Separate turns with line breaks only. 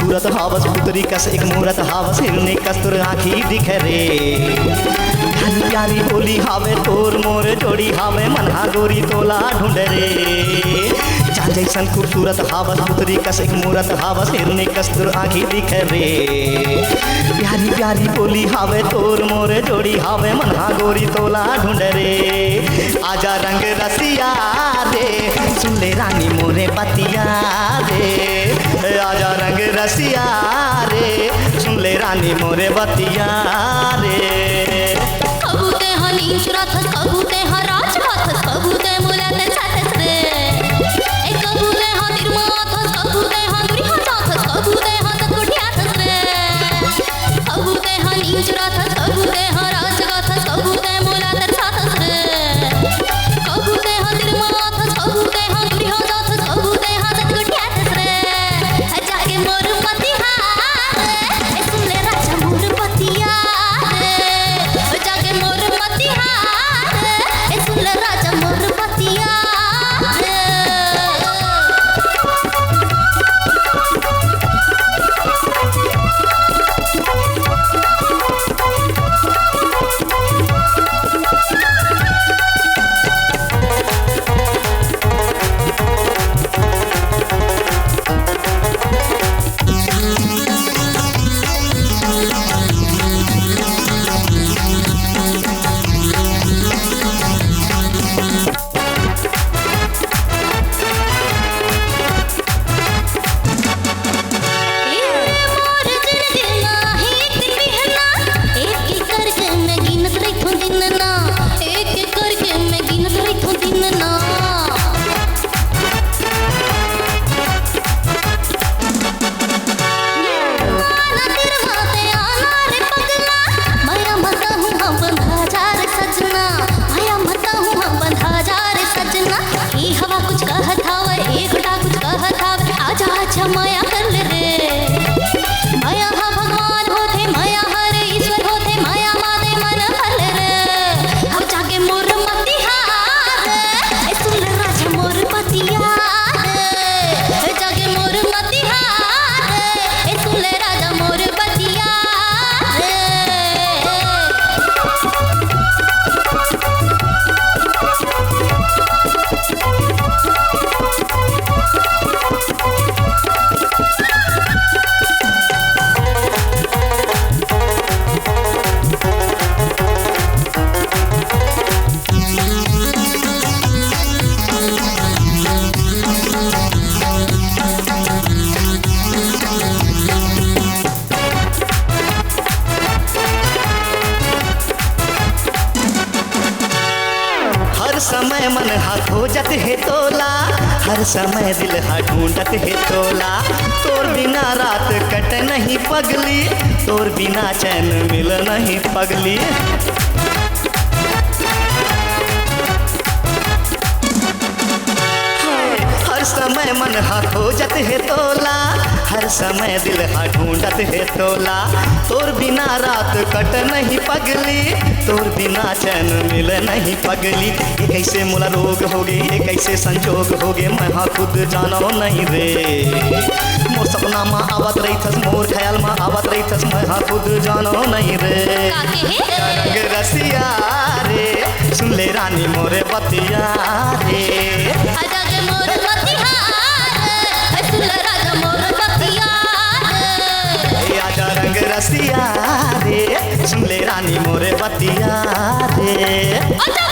खूबसूरत हावस पुतरी कस एक मूरत हावस हिरने कस्तूर आँखी दिखे रे प्यारी प्यारी बोली हावे तोर मोर जोड़ी हावे मनहा गोरी तोला ढूंढ रे चांद जैसन खूबसूरत हावस पुतरी कस एक मूरत हावस हिरने कस्तूर आँखी दिखे रे प्यारी प्यारी बोली हावे तोर मोर जोड़ी हावे मनहा गोरी तोला ढूंढ रे आजा रंग रसिया रे सुन ले रानी मोरे पतिया रे आजा रंग रसिया रे सुन ले रानी मोरे बतिया रे
कबूते हनी चुराथस कबूते हराज खाथस कबूते मुलाते साथस रे ए कबूते हातिर माथस कबूते हांदुरी हाथस कबूते हाथस गुठियाथस रे कबूते हनी चुराथस कबूते हराज खाथस कबूते मुलाते साथस रे कबूते हातिर माथस कबूते हांदुरी हाथस कबूते हाथस गुठियाथस रे जागे मोर पतिया ए सुन ले राजा मोर पतिया रे जागे मोर पतिया ए सुन ले राजा मोर पतिया माया कर ले रे माया हा भगवान होते माया हरे ईश्वर होते माया मादे मन भर ले रे अब जाके मोर मतिया रे सुन ले राजा मोर पतिया रे जाके मोर मतिया रे सुन ले राजा मोर पतिया
हर समय मन हा खोजत है तोला हर समय दिल हा ढूंढत है तोला तोर बिना रात कट नहीं पगली तोर बिना चैन मिल नहीं पगली हर समय मन हा खोजत है तोला हर समय दिल हा ढूंढत है तोला तोर बिना रात कट नहीं पगली तोर बिना चैन मिल नहीं पगली ये कैसे मुला रोग होगे ये कैसे संजोग होगे मैं हाँ खुद जानो नहीं रे मोर सपना माँ आवत रही थस मोर ख्याल माँ आवत रही थस मैं हाँ खुद जानो नहीं रे रंग रसिया रे सुन ले रानी मोरे बतिया रे
मोर पतिया सुन ले राजा मोर पतिया
आजा रंग रसिया रे सुन ले रानी मोरे बतिया रे।